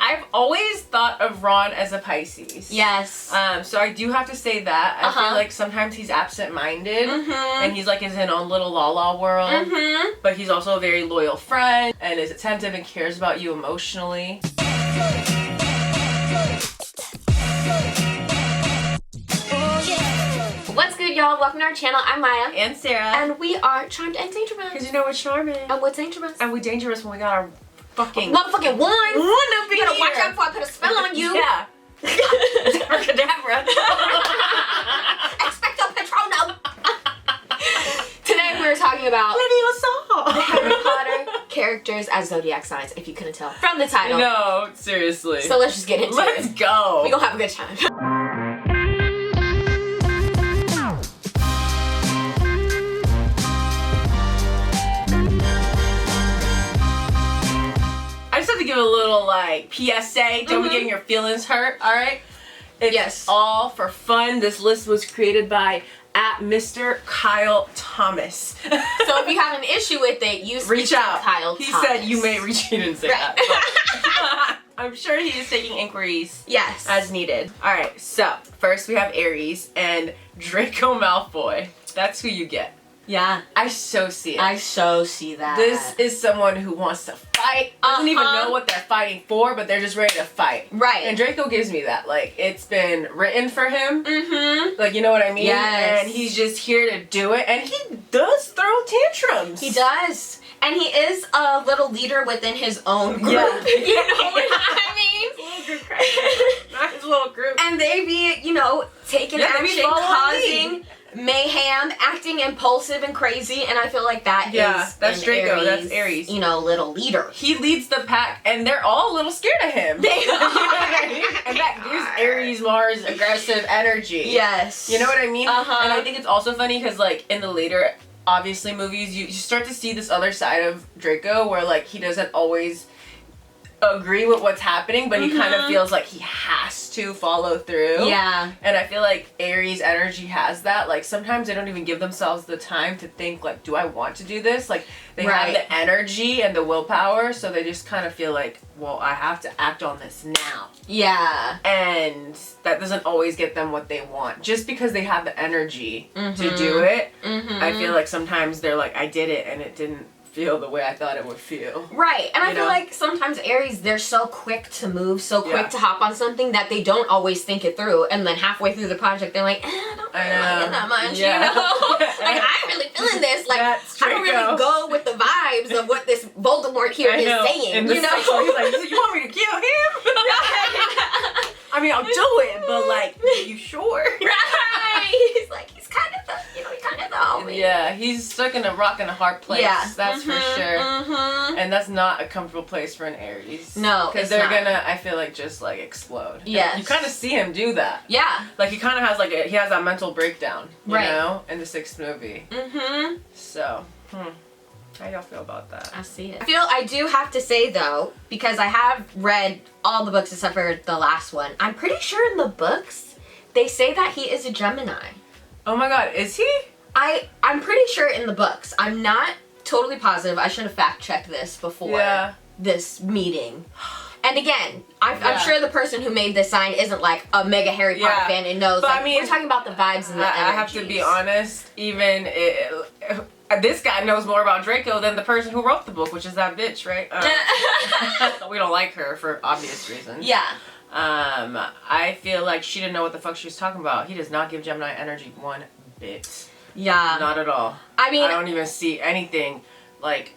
I've always thought of Ron as a Pisces. Yes. So I do have to say that. I feel like sometimes he's absent-minded and he's like in his own little la-la world. But he's also a very loyal friend and is attentive and cares about you emotionally. What's good, y'all? Welcome to our channel. I'm Maya. And Sarah. And we are charmed and dangerous. Because you know we're charming. And we're dangerous. And we're dangerous when we got our fucking... Motherfucking one up You better watch out before I put a spell on you. Yeah. Abracadabra. Expecto Patronum. Today we're talking about the Harry Potter characters as zodiac signs, if you couldn't tell from the title. No, seriously. So let's just get into it. Let's go. We're gonna have a good time. I just have to give a little like PSA. Don't be getting your feelings hurt, alright? It's all for fun. This list was created by Mr. Kyle Thomas. So if you have an issue with it, you reach out. Kyle he Thomas. said you may reach. He didn't say that. I'm sure he is taking inquiries. Yes. As needed. Alright, so first we have Aries and Draco Malfoy. That's who you get. Yeah. I so see it. I so see that. This is someone who wants to fight, doesn't even know what they're fighting for, but they're just ready to fight. Right. And Draco gives me that. Like, it's been written for him. Like, you know what I mean? Yes. And he's just here to do it. And he does throw tantrums. He does. And he is a little leader within his own group. Yeah. You know what I mean? Not his little group. And they be, you know, taking action, causing mayhem, acting impulsive and crazy, and I feel like that is that's Draco. Aries, that's Aries. You know, little leader. He leads the pack, and they're all a little scared of him. They are. And that gives Aries Mars aggressive energy. Yes. You know what I mean? And I think it's also funny because, like, in the later, obviously, movies, you start to see this other side of Draco where, like, he doesn't always agree with what's happening, but he kind of feels like he has to follow through. Yeah. And I feel like Aries energy has that. Like, sometimes they don't even give themselves the time to think, like, do I want to do this? Like, they have the energy and the willpower, so they just kind of feel like, well, I have to act on this now. Yeah. And that doesn't always get them what they want. Just because they have the energy to do it, I feel like sometimes they're like, I did it and it didn't feel the way I thought it would feel. Right. And I feel like sometimes Aries, they're so quick to move, so quick to hop on something that they don't always think it through. And then halfway through the project, they're like, I don't really like it that much, you know? Like, I'm really feeling this. Like, I don't really go with the vibes of what this Voldemort here is saying, you know? He's like, you want me to kill him? I mean, I'll do it, but like, are you sure? Right. He's like, he's kind of the, you know, he's kind of the homie. Yeah, he's stuck in a rock and a hard place. Yeah. That's for sure. And that's not a comfortable place for an Aries. No, because they're gonna, I feel like, just like explode. Yes. You kind of see him do that. Yeah. Like, he kind of has like he has that mental breakdown, you know, in the 6th movie. So, how y'all feel about that? I see it. I do have to say though, because I have read all the books except for the last one, I'm pretty sure in the books they say that he is a Gemini. Oh my god, is he? I'm pretty sure in the books. I'm not totally positive. I should have fact checked this before this meeting. And again, I'm sure the person who made this sign isn't like a mega Harry Potter fan and knows. But like, I mean, we're talking about the vibes and the energies. I have to be honest, even this guy knows more about Draco than the person who wrote the book, which is that bitch, right? We don't like her for obvious reasons. Yeah. I feel like she didn't know what the fuck she was talking about. He does not give Gemini energy one bit. Yeah. Not at all. I mean, I don't even see anything like.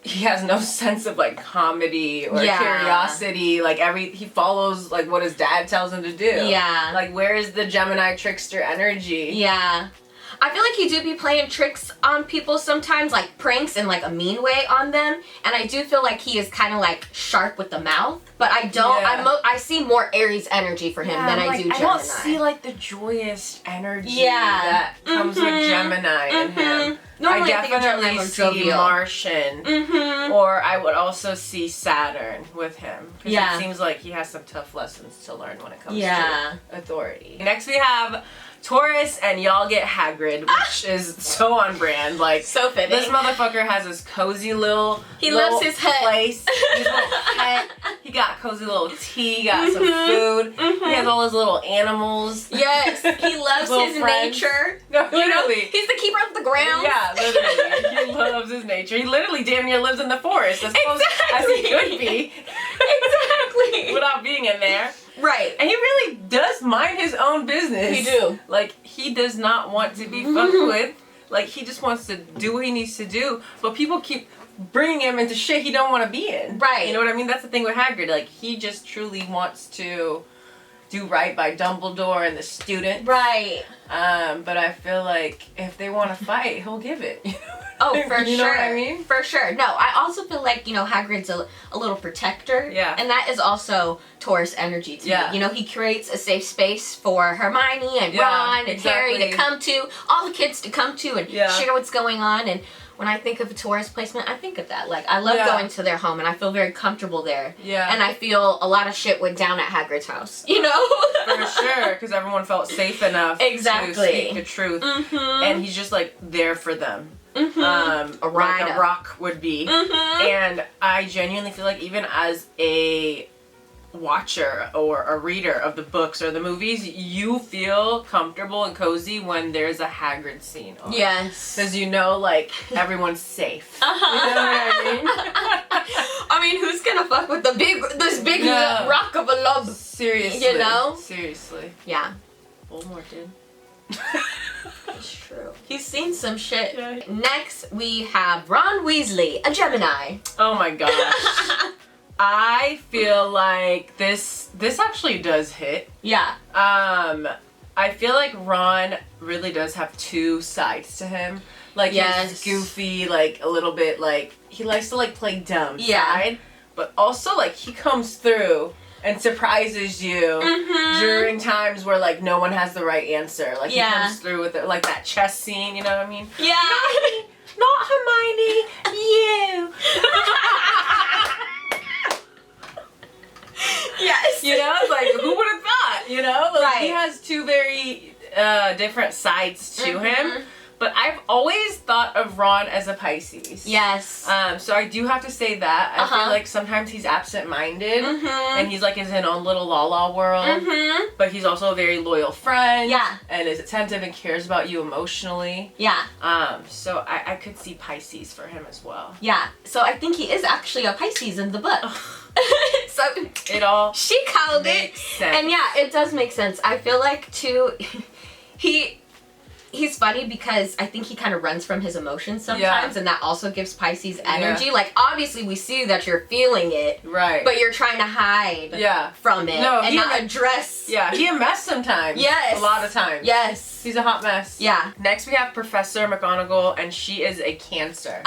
He has no sense of like comedy or curiosity. Like he follows like what his dad tells him to do. Yeah. Like, where is the Gemini trickster energy? Yeah. I feel like he do be playing tricks on people sometimes, like pranks in like a mean way on them. And I do feel like he is kind of like sharp with the mouth. But I don't, I see more Aries energy for him than I do Gemini. I don't see like the joyous energy that comes with Gemini in him. Normally I definitely see Martian, or I would also see Saturn with him. Because it seems like he has some tough lessons to learn when it comes to authority. Next we have Taurus, and y'all get Hagrid, which is so on brand. Like, so fitting. This motherfucker has his cozy little loves his hut. Place. His little pet. He got cozy little tea, he got some food. He has all his little animals. Yes, he loves his nature. No, literally. You know, he's the keeper of the grounds. Yeah, literally. He loves his nature. He literally damn near lives in the forest as close as he could be. Exactly. Without being in there. Right. And he really does mind his own business. He do. Like, he does not want to be fucked with. Like, he just wants to do what he needs to do. But people keep bringing him into shit he don't want to be in. Right. You know what I mean? That's the thing with Hagrid. Like, he just truly wants to do right by Dumbledore and the student. Right. But I feel like if they want to fight, he'll give it. Oh, for sure. You know what I mean? For sure. No, I also feel like, you know, Hagrid's a little protector. Yeah. And that is also Taurus energy to me. You know, he creates a safe space for Hermione and Ron and Harry to come to, all the kids to come to and share what's going on. And when I think of a Taurus placement, I think of that. Like, I love going to their home and I feel very comfortable there. Yeah. And I feel a lot of shit went down at Hagrid's house, you know? For sure, because everyone felt safe enough to speak the truth. And he's just, like, there for them. Like a rock would be. And I genuinely feel like even as a watcher or a reader of the books or the movies, you feel comfortable and cozy when there's a Hagrid scene on. Yes. Because you know, like, everyone's safe. You know what I mean? I mean, who's gonna fuck with this big rock of a love? Seriously. You know? Seriously. Yeah. Voldemort did. It's true. He's seen some shit. Yeah. Next, we have Ron Weasley, a Gemini. Oh my gosh. I feel like this actually does hit. Yeah. I feel like Ron really does have two sides to him. Like, he's goofy, like, a little bit, like, he likes to, like, play dumb side. But also, like, he comes through and surprises you during times where, like, no one has the right answer. Like, he comes through with it, like that chess scene, you know what I mean? Yeah. Not Hermione, you. Yes. You know, like, who would have thought, you know? Like, he has two very different sides to him. But I've always thought of Ron as a Pisces. Yes. So I do have to say that. I feel like sometimes he's absent-minded. And he's like in his own little la-la world. But he's also a very loyal friend. Yeah. And is attentive and cares about you emotionally. Yeah. So I could see Pisces for him as well. Yeah. So I think he is actually a Pisces in the book. So it all she called makes sense. And yeah, it does make sense. I feel like too he's funny because I think he kind of runs from his emotions sometimes, and that also gives Pisces energy. Like, obviously we see that you're feeling it, right? But you're trying to hide from it and not address. Yeah, he a mess sometimes. Yes. A lot of times. Yes. He's a hot mess. Yeah. Next we have Professor McGonagall, and she is a Cancer.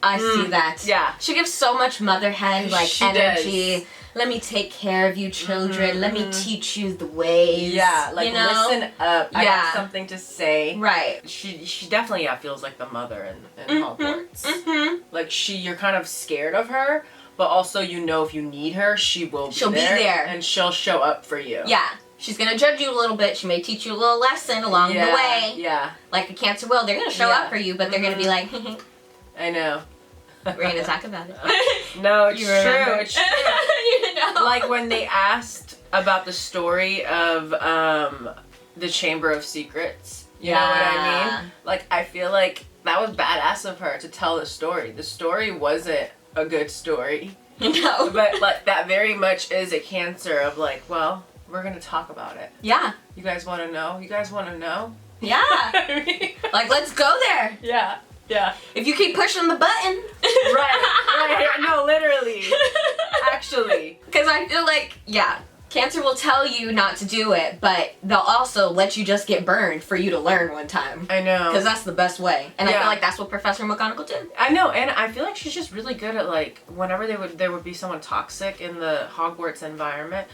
I see that. Yeah. She gives so much mother hen, like, energy. Let me take care of you children. Let me teach you the ways. Yeah, like, you know? listen up. I have something to say. Right. She definitely feels like the mother in Hogwarts. Like, you're kind of scared of her, but also you know if you need her, she'll be there. And she'll show up for you. Yeah. She's gonna judge you a little bit. She may teach you a little lesson along the way. Yeah. Like a Cancer will. They're gonna show up for you, but they're gonna be like, I know. We're gonna talk about it. No, it's true. It's true. You know? Like when they asked about the story of the Chamber of Secrets. You know what I mean? Like, I feel like that was badass of her to tell the story. The story wasn't a good story. No. But like that very much is a Cancer of like, well, we're gonna talk about it. Yeah. You guys wanna know? You guys wanna know? Yeah. Like, let's go there. Yeah. Yeah. If you keep pushing the button. Right. No, literally. Actually. Because I feel like, Cancer will tell you not to do it, but they'll also let you just get burned for you to learn one time. I know. Because that's the best way. And I feel like that's what Professor McGonagall did. I know, and I feel like she's just really good at, like, whenever there would be someone toxic in the Hogwarts environment,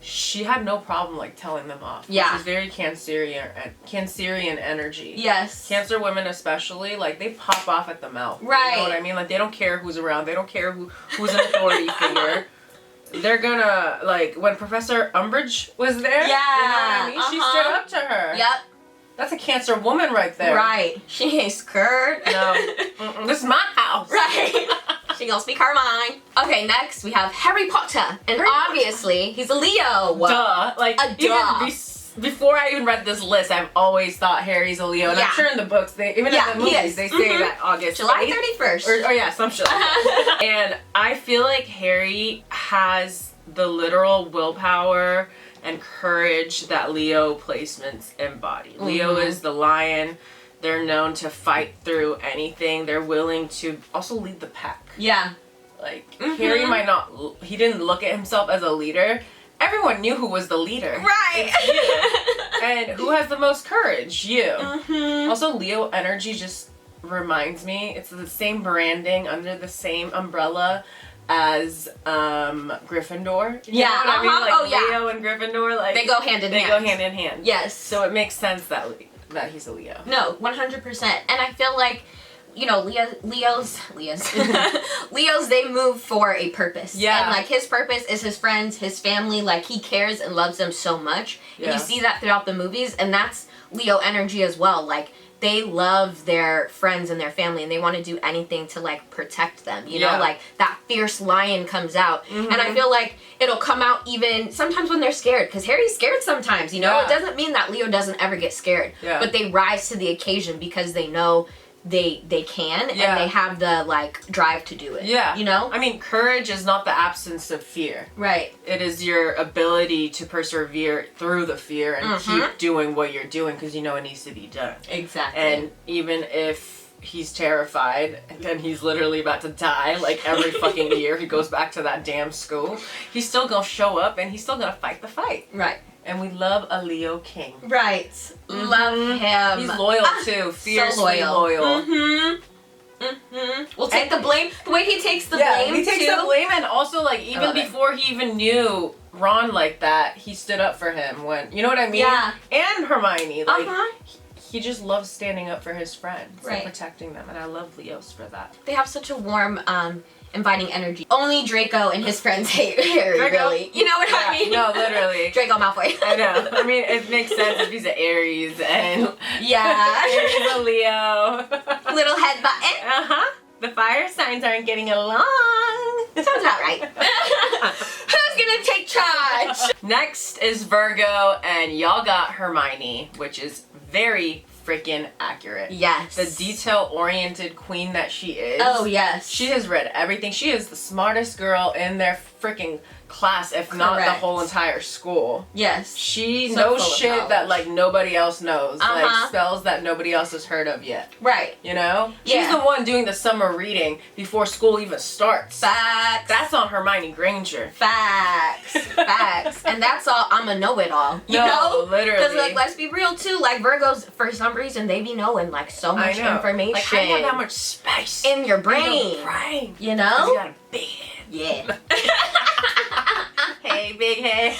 she had no problem like telling them off. Yeah. She's very Cancerian energy. Yes. Cancer women especially, like they pop off at the mouth. Right. You know what I mean? Like they don't care who's around. They don't care who's an authority figure. They're gonna, like, when Professor Umbridge was there, yeah. You know what I mean? She stood up to her. Yep. That's a Cancer woman right there. Right. She ain't scared. No. This is my house. Right. She gonna speak her mind. Okay, next we have Harry Potter. And obviously, he's a Leo. Duh. Like, even before I even read this list, I've always thought Harry's a Leo. And I'm sure in the books, even in the movies, they say that August July 8th. 31st. Or yeah, some shit like that. And I feel like Harry has the literal willpower and courage that Leo placements embody. Leo is the lion. They're known to fight through anything. They're willing to also lead the pack. Yeah. Like, Harry might not, he didn't look at himself as a leader. Everyone knew who was the leader. Right. It's you. And who has the most courage? You. Also, Leo energy just reminds me, it's the same branding under the same umbrella as Gryffindor. You know what I mean? Like, Leo and Gryffindor, like, they go hand in hand. They go hand in hand. Yes. So it makes sense that he's a Leo. No, 100%. And I feel like, you know, Leos, they move for a purpose. Yeah. And, like, his purpose is his friends, his family. Like, he cares and loves them so much. Yeah. And you see that throughout the movies. And that's Leo energy as well. Like, they love their friends and their family, and they want to do anything to, like, protect them. You know, like, that fierce lion comes out. And I feel like it'll come out even sometimes when they're scared, because Harry's scared sometimes, you know? It doesn't mean that Leo doesn't ever get scared. But they rise to the occasion because they know they can, and they have the, like, drive to do it. Yeah. You know? I mean, courage is not the absence of fear. Right. It is your ability to persevere through the fear and keep doing what you're doing because you know it needs to be done. Exactly. And even if he's terrified and he's literally about to die, like every fucking year he goes back to that damn school, he's still gonna show up and he's still gonna fight the fight. Right. And we love a Leo king. Right. Love him. He's loyal too. Fiercely so loyal. We'll take the blame. The way he takes the blame. He takes the blame, and also, like, even before he even knew Ron like that, he stood up for him when, you know what I mean? Yeah. And Hermione. Like, he just loves standing up for his friends and protecting them, and I love Leos for that. They have such a warm, inviting energy. Only Draco and his friends hate Harry, really. You know what I mean? No, literally. Draco Malfoy. I know. I mean, it makes sense if he's an Aries and Aries a Leo. Little head button. The fire signs aren't getting along. Sounds about right. Who's gonna take charge? Next is Virgo, and y'all got Hermione, which is very freaking accurate. Yes. The detail-oriented queen that she is. Oh, yes. She has read everything. She is the smartest girl in their freaking class, if not the whole entire school. Yes. She knows shit that, like, nobody else knows. Like, spells that nobody else has heard of yet. Right. You know? She's the one doing the summer reading before school even starts. Facts. That's on Hermione Granger. Facts. Facts. And that's all, I'm a know-it-all. You know? Literally. Because, like, let's be real, too. Like, Virgos, for some reason, they be knowing, like, so much information. Like, how do you have that much space in your brain? You know? 'Cause you got a big head. Yeah. Hey, big head.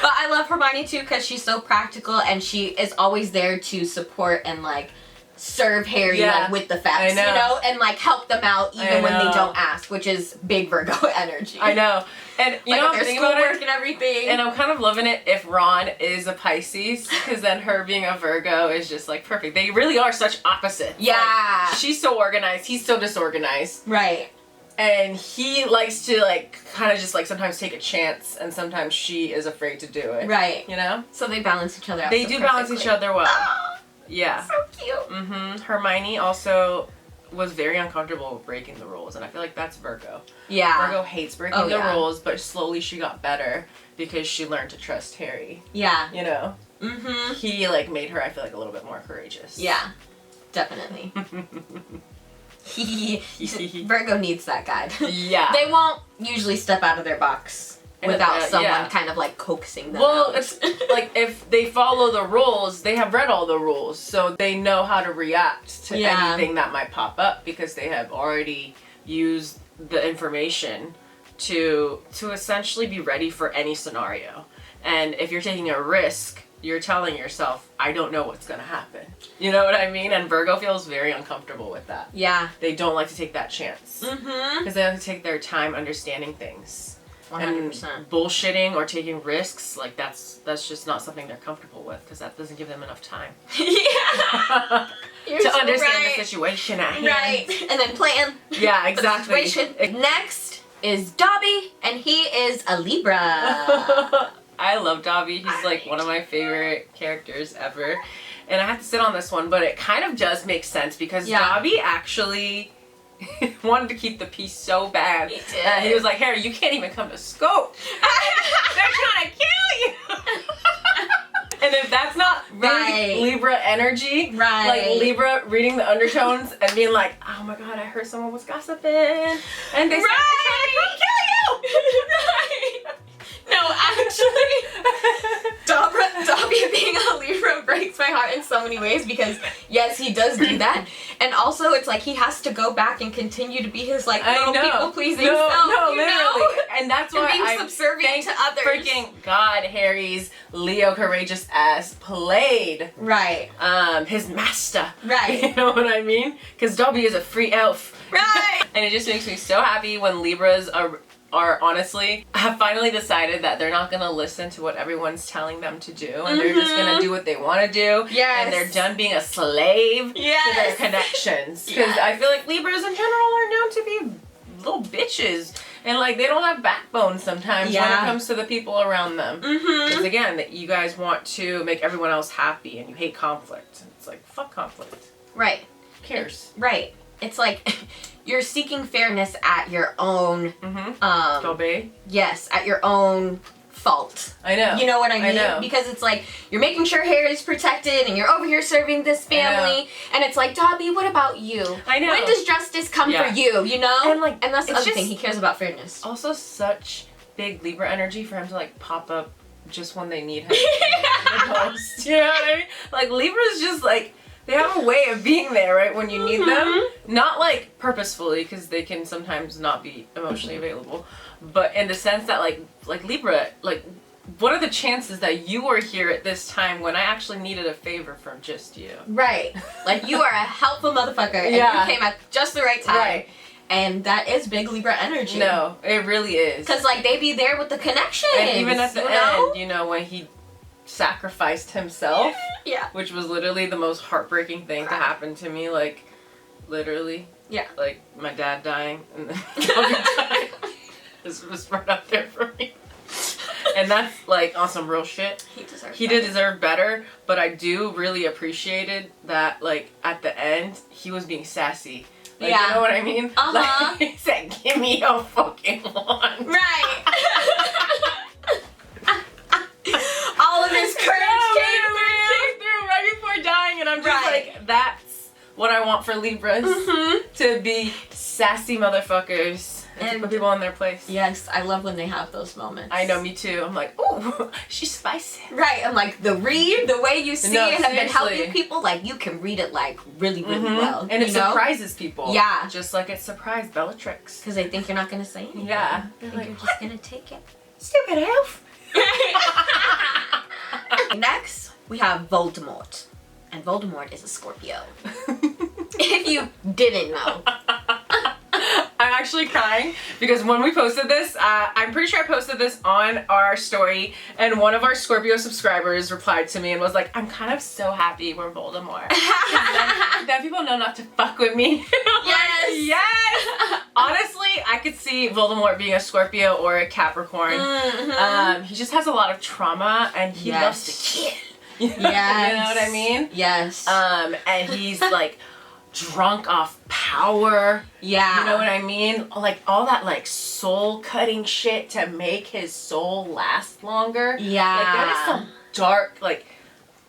But I love Hermione too because she's so practical and she is always there to support and, like, serve Harry like with the facts, you know, and, like, help them out even when they don't ask, which is big Virgo energy. I know. And you like, know, their schoolwork and everything. And I'm kind of loving it if Ron is a Pisces, because then her being a Virgo is just, like, perfect. They really are such opposites. Yeah. Like, she's so organized, he's so disorganized. Right. And he likes to, like, kind of just, like, sometimes take a chance, and sometimes she is afraid to do it. Right. You know? So they balance each other out. They do balance each other well. Oh, yeah. So cute. Hermione also was very uncomfortable breaking the rules, and I feel like that's Virgo. Yeah. Virgo hates breaking the rules, but slowly she got better because she learned to trust Harry. Yeah. You know? He, like, made her, I feel like, a little bit more courageous. Yeah. Definitely. Virgo needs that guide. Yeah. They won't usually step out of their box without someone kind of, like, coaxing them out. It's like, if they follow the rules, they have read all the rules, so they know how to react to anything that might pop up because they have already used the information to essentially be ready for any scenario. And if you're taking a risk, you're telling yourself, I don't know what's gonna happen. You know what I mean? And Virgo feels very uncomfortable with that. Yeah. They don't like to take that chance. Because they like to take their time understanding things. 100%. And bullshitting or taking risks, like that's just not something they're comfortable with, because that doesn't give them enough time. Yeah. to understand the situation at hand. Right. And then plan. Yeah, exactly. Situation. Next is Dobby, and he is a Libra. I love Dobby. He's like one of my favorite characters ever. And I have to sit on this one, but it kind of does make sense because Dobby actually wanted to keep the peace so bad. He was like, Harry, you can't even come to Scope. They're trying to kill you. And if that's not Libra energy, like Libra reading the undertones and being like, oh my god, I heard someone was gossiping. And they said they're trying to come kill you. Right. No, actually, Dobby being a Libra breaks my heart in so many ways because, yes, he does do that. And also, it's like he has to go back and continue to be his, like, little people-pleasing self, you literally. know? And that's why being subservient to others. Freaking God, Harry's Leo courageous ass played. Right. His master. Right. You know what I mean? Because Dobby is a free elf. Right. And it just makes me so happy when Libras are honestly have finally decided that they're not gonna listen to what everyone's telling them to do, and they're just gonna do what they want to do. Yes. And they're done being a slave to their connections. Because I feel like Libras in general are known to be little bitches, and like they don't have backbone sometimes when it comes to the people around them. Because again, that you guys want to make everyone else happy, and you hate conflict. It's like fuck conflict. Right. Who cares? Right. It's like you're seeking fairness at your own yes, at your own fault. I know. You know what I mean? I know. Because it's like you're making sure Harry's protected and you're over here serving this family, and it's like, Dobby, what about you? I know. When does justice come for you, you know? And that's the other thing, he cares about fairness. Also such big Libra energy for him to like pop up just when they need him. The most. You know what I mean? Like Libra's just like, they have a way of being there, right, when you need them. Not like purposefully, because they can sometimes not be emotionally available, but in the sense that like Libra, like what are the chances that you were here at this time when I actually needed a favor from just you? Right. Like you are a helpful motherfucker, and you came at just the right time. Right. And that is big Libra energy. No, it really is. Because like they be there with the connection. And even at the end, you know, when he sacrificed himself, which was literally the most heartbreaking thing to happen to me, like literally, like my dad dying and then dying. This was right up there for me. And that's like on some real shit. He did deserve better, but I do really appreciated that like at the end he was being sassy. Like, you know what I mean? Like, he said, give me your fucking wand. Right. All of his courage came through right before dying, and I'm just like, that's what I want for Libras. To be sassy motherfuckers and to put people in their place. Yes, I love when they have those moments. I know, me too. I'm like, ooh, she's spicy. Right, and like the way you see it and been helping people, like you can read it like really, really well. And it surprises people. Yeah. Just like it surprised Bellatrix. Because they think you're not going to say anything. Yeah. They think you're just going to take it. Stupid elf. Next, we have Voldemort. And Voldemort is a Scorpio. If you didn't know. I'm actually crying because when we posted this, I'm pretty sure I posted this on our story, and one of our Scorpio subscribers replied to me and was like, I'm kind of so happy we're Voldemort. then people know not to fuck with me. Yes! Yes! Honestly, I could see Voldemort being a Scorpio or a Capricorn. He just has a lot of trauma and he loves to kill. Yes. You know what I mean? Yes. And he's like drunk off power. Yeah. You know what I mean? Like all that like soul cutting shit to make his soul last longer. Yeah. Like that is some dark, like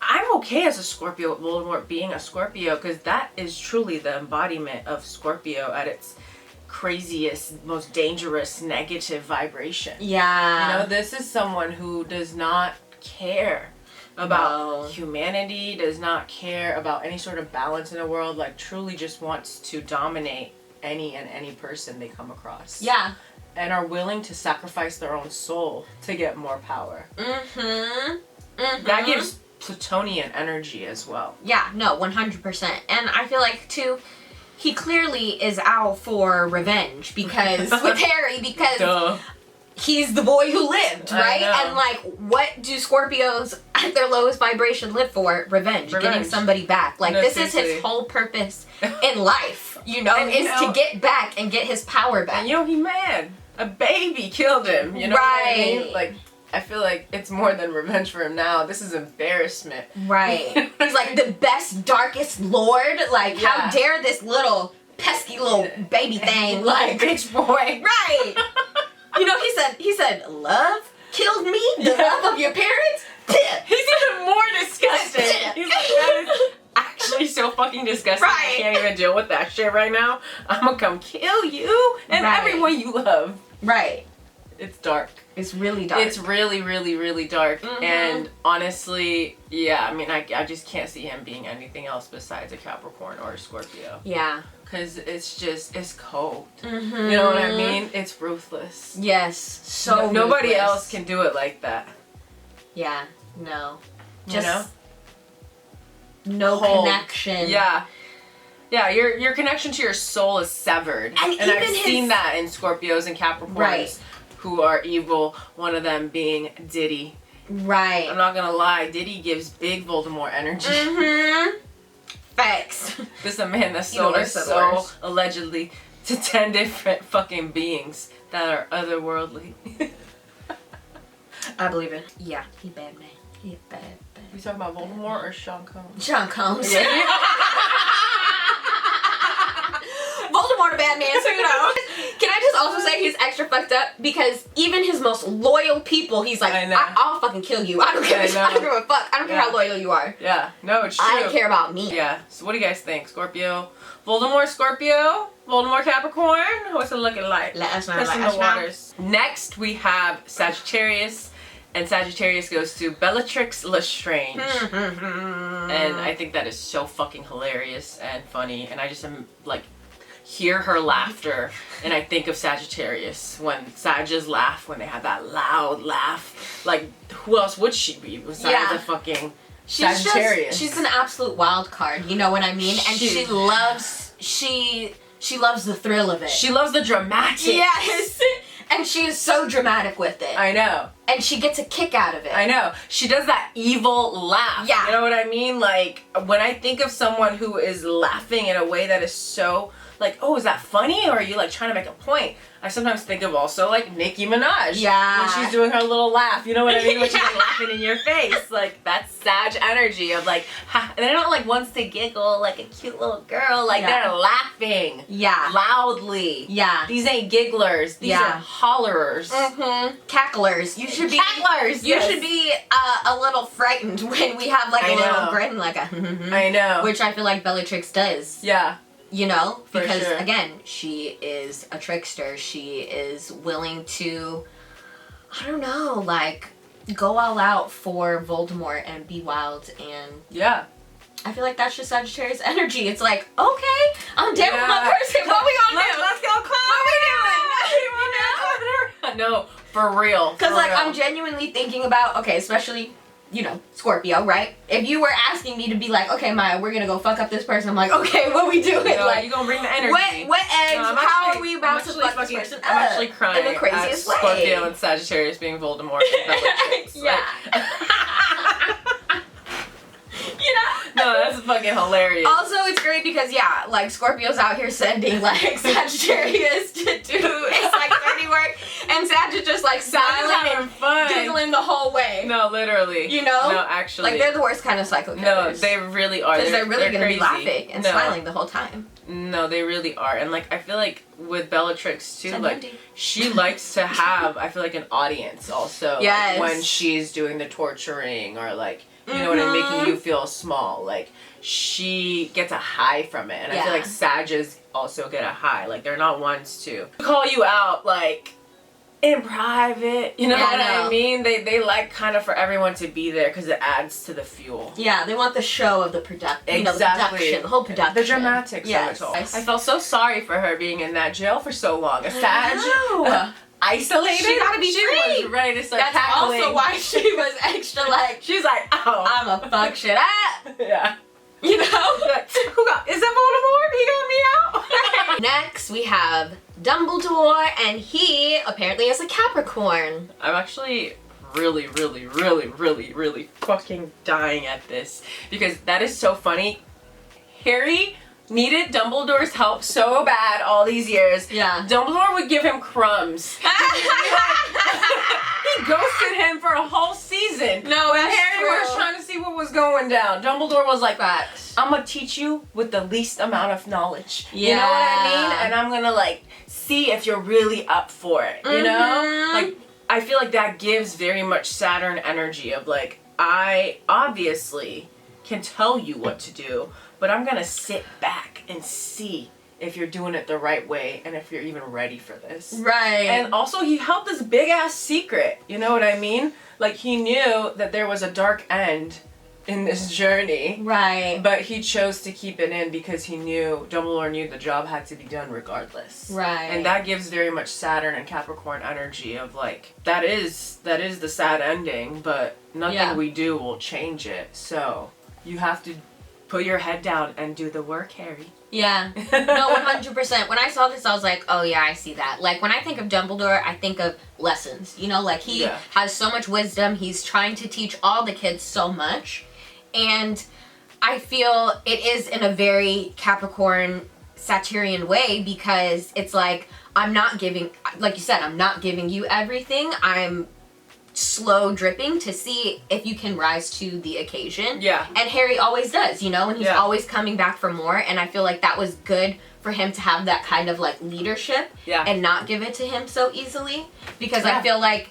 I'm okay as a Scorpio with Voldemort being a Scorpio, because that is truly the embodiment of Scorpio at its craziest, most dangerous, negative vibration. Yeah. You know, this is someone who does not care about humanity, does not care about any sort of balance in the world, like truly just wants to dominate any person they come across. Yeah. and are willing to sacrifice their own soul to get more power. That gives Plutonian energy as well. Yeah, no, 100%. And I feel like, too, he clearly is out for revenge because, with Harry, because Duh. he's the boy who lived, right? And, like, what do Scorpios at their lowest vibration live for? Revenge. Getting somebody back. Like, this is his whole purpose in life, you know, is to get back and get his power back. And, you know, he mad. A baby killed him, you know what I mean? Like, I feel like it's more than revenge for him now. This is embarrassment. Right. He's like the best, darkest lord. Like, how dare this little, pesky little baby thing, like, bitch boy. Right. You know, he said, love killed me? The love of your parents? He's even more disgusted. He's like, that is actually so fucking disgusting. I can't even deal with that shit right now. I'm gonna come kill you and everyone you love. Right. It's dark. It's really dark. It's really, really, really dark. And honestly, yeah, I mean, I just can't see him being anything else besides a Capricorn or a Scorpio. Yeah. Because it's just, it's cold. You know what I mean? It's ruthless. Yes. So nobody else can do it like that. Yeah. No. Just, you know? No connection. Yeah. Yeah, your connection to your soul is severed. And I've seen that in Scorpios and Capricorns who are evil, one of them being Diddy. Right. I'm not gonna lie, Diddy gives big Voldemort energy. Facts. This is a man that sold his soul, allegedly, to 10 different fucking beings that are otherworldly. I believe it. Yeah, he bad man. He bad. We talking about Voldemort or Sean Combs? Sean Combs. Yeah. Voldemort a bad man, so you know. Can I just also say he's extra fucked up because even his most loyal people, he's like, I'll fucking kill you. I don't care. I don't give a fuck. I don't care how loyal you are. Yeah, no, it's true. I don't care about me. Yeah. So what do you guys think? Scorpio, Voldemort, Scorpio, Voldemort, Capricorn. What's it looking like? Let us know. Testing the waters. Next we have Sagittarius. And Sagittarius goes to Bellatrix Lestrange. And I think that is so fucking hilarious and funny. And I just am like, hear her laughter. And I think of Sagittarius when Sagittarius laugh, when they have that loud laugh. Like, who else would she be besides a fucking Sagittarius? She's an absolute wild card, you know what I mean? And she loves the thrill of it. She loves the dramatic. Yes. And she is so dramatic with it. I know. And she gets a kick out of it. I know. She does that evil laugh. Yeah. You know what I mean? Like, when I think of someone who is laughing in a way that is so, like, oh, is that funny? Or are you, like, trying to make a point? I sometimes think of also, like, Nicki Minaj. Yeah. When she's doing her little laugh. You know what I mean? When she's, like, laughing in your face. Like, that's Sag energy of, like, ha. And they don't, like, once they giggle like a cute little girl. Like, they're laughing. Yeah. Loudly. Yeah. These ain't gigglers. These are hollerers. Cacklers. You should be. Cacklers. You should be a little frightened when we have, like, a little grin, like a. I know. Which I feel like Bellatrix does. Yeah. You know? Because, again, she is a trickster. She is willing to, I don't know, like, go all out for Voldemort and be wild. And I feel like that's just Sagittarius energy. It's like, okay, I'm down with my person. What we gonna do? Let's go clown. What we doing? No, for real. Because, like, I'm genuinely thinking about, okay, especially, you know, Scorpio, right? If you were asking me to be like, okay, Maya, we're gonna go fuck up this person, I'm like, okay, what we doing? No, like, you gonna bring the energy. What eggs? How are we about to fuck this person up? I'm actually crying in the craziest way. Scorpio and Sagittarius being Voldemort and Bellatrix. Yeah. You know? No, that's fucking hilarious. Also, it's great because, yeah, like, Scorpio's out here sending, like, Sagittarius to do his, like, dirty work, and Sag is just, like, smiling and giggling the whole way. No, literally. You know? No, actually. Like, they're the worst kind of psycho killers. No, they really are. Because they're really going to be crazy. laughing and smiling the whole time. No, they really are. And, like, I feel like with Bellatrix, too, like, she likes to have, I feel like, an audience also. Yes. Like, when she's doing the torturing or, like, you know what I mean? Making you feel small. Like, she gets a high from it. And I feel like Sages also get a high. Like, they're not ones to call you out, like, in private. You know what I mean? They like kind of for everyone to be there because it adds to the fuel. Yeah, they want the show of the production. You know, the production, the whole production. The dramatics of it all. I felt so sorry for her being in that jail for so long. A Sag. Isolated. She gotta be free. She was ready to start That's tackling. also why she was extra like. She's like, oh, I'ma fuck shit up. Yeah. You know? Like, is that Voldemort? He got me out. Next we have Dumbledore, and he apparently is a Capricorn. I'm actually really fucking dying at this because that is so funny. Harry needed Dumbledore's help so bad all these years. Yeah. Dumbledore would give him crumbs. He ghosted him for a whole season. No, that's Harry true. was trying to see what was going down. Dumbledore was like, Facts. I'm gonna teach you with the least amount of knowledge. Yeah. You know what I mean? And I'm gonna like see if you're really up for it. You know? Like, I feel like that gives very much Saturn energy of like, I obviously can tell you what to do, but I'm gonna sit back and see if you're doing it the right way and if you're even ready for this. Right. And also he held this big ass secret, you know what I mean? Like he knew that there was a dark end in this journey. Right. But he chose to keep it in because Dumbledore knew the job had to be done regardless. Right. And that gives very much Saturn and Capricorn energy of like, that is the sad ending, but nothing we do will change it. So you have to put your head down and do the work, Harry. Yeah. No, 100%. When I saw this, I was like, oh yeah, I see that. Like, when I think of Dumbledore, I think of lessons. You know, like, he has so much wisdom. He's trying to teach all the kids so much. And I feel it is in a very Capricorn, Sagittarian way because it's like, I'm not giving, like you said, I'm not giving you everything. I'm slow dripping to see if you can rise to the occasion. Yeah. And Harry always does, you know, and he's always coming back for more. And I feel like that was good for him to have that kind of like leadership and not give it to him so easily. Because I feel like,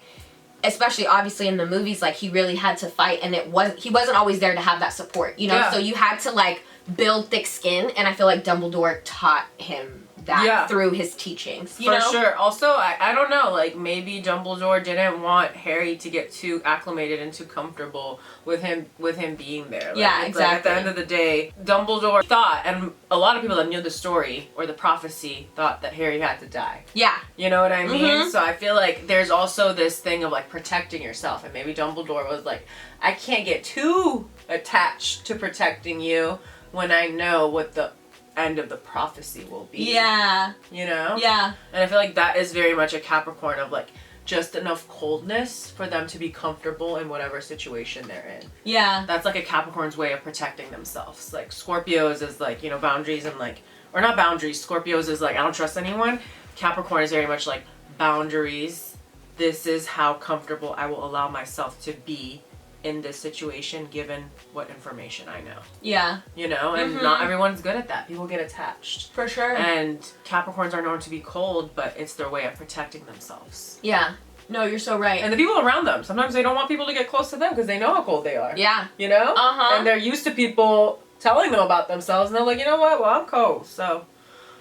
especially obviously in the movies, like he really had to fight and he wasn't always there to have that support, you know? So you had to like build thick skin, and I feel like Dumbledore taught him that through his teachings, you know? For sure. Also, I don't know, like maybe Dumbledore didn't want Harry to get too acclimated and too comfortable with him being there. Like, exactly. Like at the end of the day, Dumbledore thought, and a lot of people that knew the story or the prophecy thought that Harry had to die. Yeah. You know what I mean? So I feel like there's also this thing of like protecting yourself, and maybe Dumbledore was like, I can't get too attached to protecting you when I know what the end of the prophecy will be. Yeah. You know? Yeah. And I feel like that is very much a Capricorn of like just enough coldness for them to be comfortable in whatever situation they're in. Yeah. That's like a Capricorn's way of protecting themselves. Like Scorpios is like, you know, boundaries and like, or not boundaries, Scorpios is like, I don't trust anyone. Capricorn is very much like boundaries. This is how comfortable I will allow myself to be in this situation given what information I know. Yeah. You know, and not everyone's good at that. People get attached. For sure. And Capricorns are known to be cold, but it's their way of protecting themselves. Yeah. No, you're so right. And the people around them, sometimes they don't want people to get close to them because they know how cold they are. Yeah. You know? And they're used to people telling them about themselves, and they're like, you know what? Well, I'm cold, so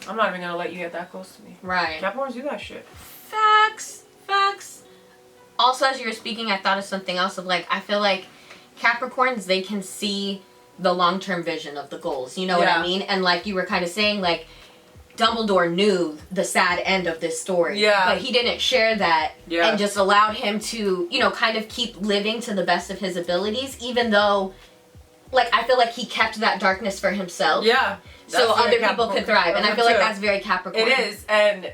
I'm not even going to let you get that close to me. Right. Capricorns do that shit. Facts. Facts. Also, as you were speaking, I thought of something else of like, I feel like Capricorns, they can see the long-term vision of the goals. You know what I mean? And like you were kind of saying, like, Dumbledore knew the sad end of this story. Yeah. But he didn't share that and just allowed him to, you know, kind of keep living to the best of his abilities, even though, like, I feel like he kept that darkness for himself. Yeah. So other people could thrive. And I feel like that's very Capricorn. It is. And,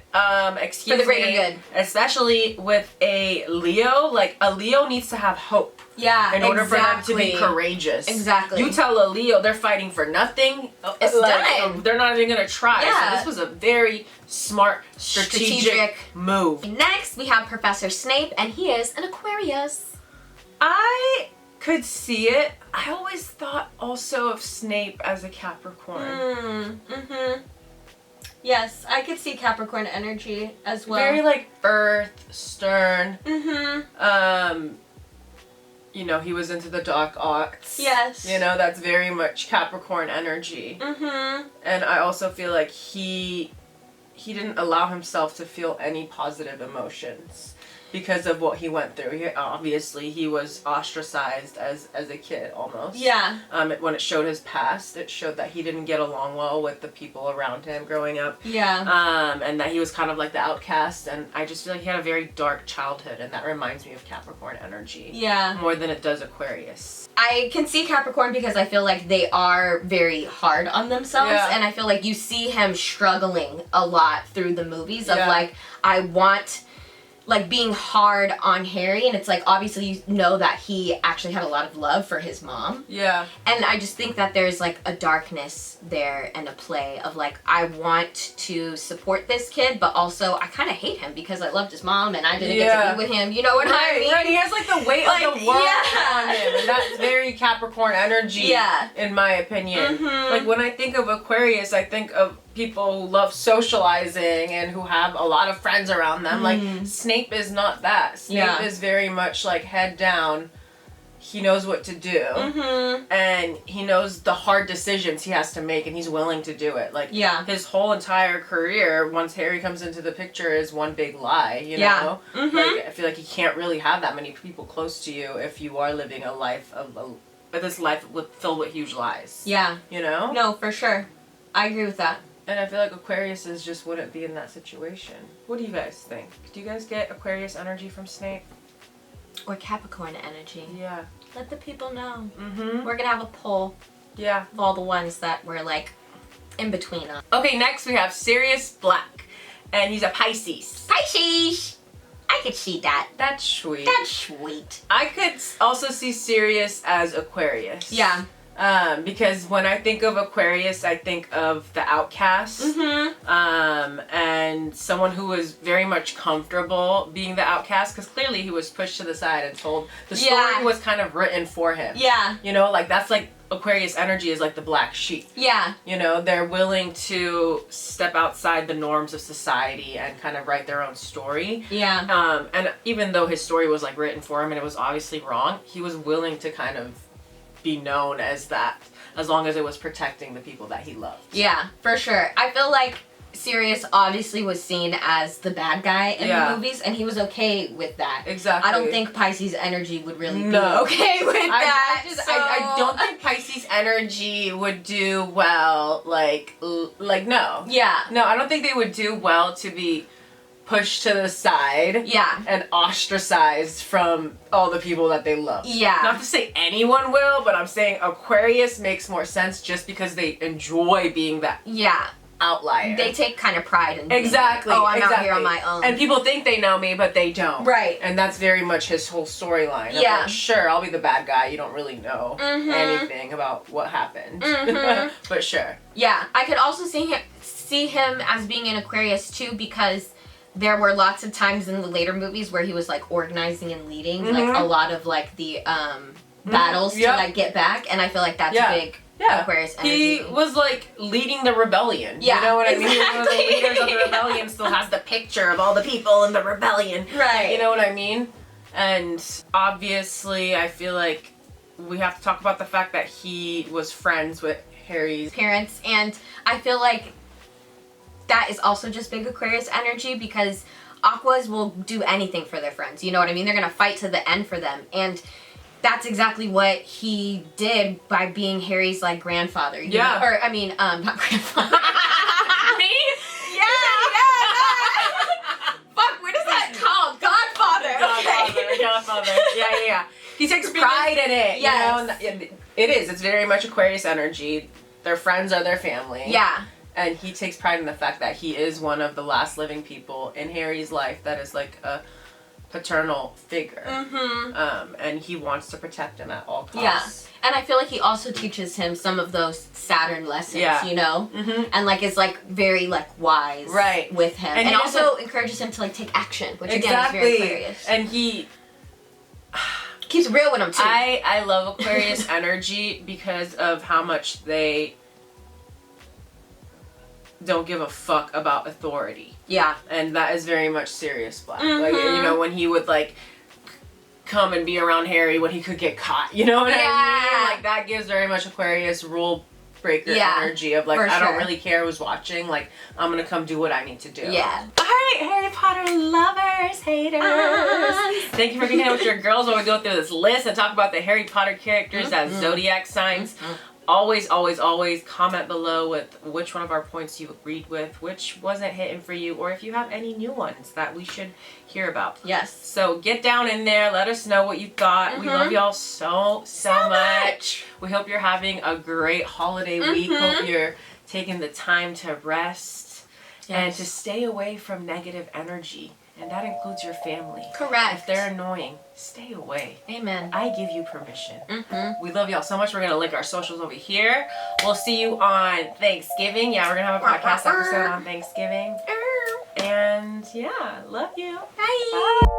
excuse me. For the greater good. Especially with a Leo, like, a Leo needs to have hope. Yeah, in order for them to be courageous. Exactly. You tell a Leo they're fighting for nothing. It's done. They're not even going to try. Yeah. So this was a very smart, strategic move. Next, we have Professor Snape, and he is an Aquarius. I could see it. I always thought also of Snape as a Capricorn. Yes, I could see Capricorn energy as well. Very like earth, stern. You know, he was into the dark arts. Yes. You know, that's very much Capricorn energy. And I also feel like he he didn't allow himself to feel any positive emotions because of what he went through. He was ostracized as a kid almost. Yeah. When it showed his past, it showed that he didn't get along well with the people around him growing up. Yeah. And that he was kind of like the outcast, and I just feel like he had a very dark childhood, and that reminds me of Capricorn energy. Yeah. More than it does Aquarius. I can see Capricorn because I feel like they are very hard on themselves, and I feel like you see him struggling a lot through the movies of like, I want, like, being hard on Harry, and it's like, obviously you know that he actually had a lot of love for his mom. Yeah. And I just think that there's like a darkness there and a play of like, I want to support this kid, but also I kind of hate him because I loved his mom and I didn't get to be with him. You know what I mean? Right, he has like the weight of the world on him, and that's very Capricorn energy, in my opinion. Like, when I think of Aquarius, I think of people who love socializing and who have a lot of friends around them. Like, Snape is not that. Snape is very much like head down. He knows what to do, and he knows the hard decisions he has to make, and he's willing to do it. Like, his whole entire career, once Harry comes into the picture, is one big lie, you know? Like, I feel like you can't really have that many people close to you if you are living a life filled with huge lies. Yeah. You know? No, for sure. I agree with that. And I feel like Aquarius just wouldn't be in that situation. What do you guys think? Do you guys get Aquarius energy from Snape? Or Capricorn energy. Yeah. Let the people know. We're gonna have a poll. Yeah. Of all the ones that were like in between us. Okay, next we have Sirius Black. And he's a Pisces. Pisces! I could see that. That's sweet. That's sweet. I could also see Sirius as Aquarius. Yeah. Because when I think of Aquarius, I think of the outcast, and someone who was very much comfortable being the outcast, because clearly he was pushed to the side and told the story was kind of written for him. Yeah. You know, like, that's like Aquarius energy is like the black sheep. Yeah. You know, they're willing to step outside the norms of society and kind of write their own story. Yeah. And even though his story was like written for him and it was obviously wrong, he was willing to kind of be known as that, as long as it was protecting the people that he loved. Yeah, for sure. I feel like Sirius obviously was seen as the bad guy in the movies, and he was okay with that. Exactly. I don't think Pisces energy would really be okay with that. I don't think Pisces energy would do well, like no. Yeah. No, I don't think they would do well to be pushed to the side and ostracized from all the people that they love. Yeah. Not to say anyone will, but I'm saying Aquarius makes more sense just because they enjoy being that outlier. They take kind of pride in being like, oh, I'm out here on my own. And people think they know me, but they don't. Right. And that's very much his whole storyline. Yeah. Like, sure, I'll be the bad guy. You don't really know anything about what happened. But sure. Yeah. I could also see him as being an Aquarius too, because there were lots of times in the later movies where he was like organizing and leading like a lot of like the battles to like get back, and I feel like that's a big Aquarius energy. He was like leading the rebellion. You know what I mean? One of the leaders of the rebellion still has the picture of all the people in the rebellion. Right. You know what I mean? And obviously I feel like we have to talk about the fact that he was friends with Harry's parents, and I feel like that is also just big Aquarius energy, because Aquas will do anything for their friends. You know what I mean? They're gonna fight to the end for them, and that's exactly what he did by being Harry's like grandfather. You know? Or I mean, not grandfather. Me? Fuck, what is that called? Godfather. Godfather. Yeah. He takes pride in it. Yes. You know? It is. It's very much Aquarius energy. Their friends are their family. Yeah. And he takes pride in the fact that he is one of the last living people in Harry's life that is like a paternal figure. And he wants to protect him at all costs. Yeah. And I feel like he also teaches him some of those Saturn lessons, you know? And like is like very like wise with him. And also encourages him to like take action, which again is very Aquarius. And he keeps real with him too. I love Aquarius energy because of how much they don't give a fuck about authority. Yeah. And that is very much Sirius Black. Like, you know, when he would like come and be around Harry when he could get caught. You know what I mean? Like, that gives very much Aquarius rule icebreaker energy of like, I don't really care who's watching. Like, I'm gonna come do what I need to do. Yeah. All right, Harry Potter lovers, haters. Thank you for being here with your girls while we go through this list and talk about the Harry Potter characters as zodiac signs. Always, always, always comment below with which one of our points you agreed with, which wasn't hitting for you, or if you have any new ones that we should hear about. Yes. So get down in there. Let us know what you thought. We love y'all so much. We hope you're having a great holiday week. Hope you're taking the time to rest and to stay away from negative energy. And that includes your family. Correct. If they're annoying, stay away. Amen. I give you permission. We love y'all so much. We're going to link our socials over here. We'll see you on Thanksgiving. Yeah, we're going to have a podcast episode on Thanksgiving. And yeah, love you. Bye. Bye.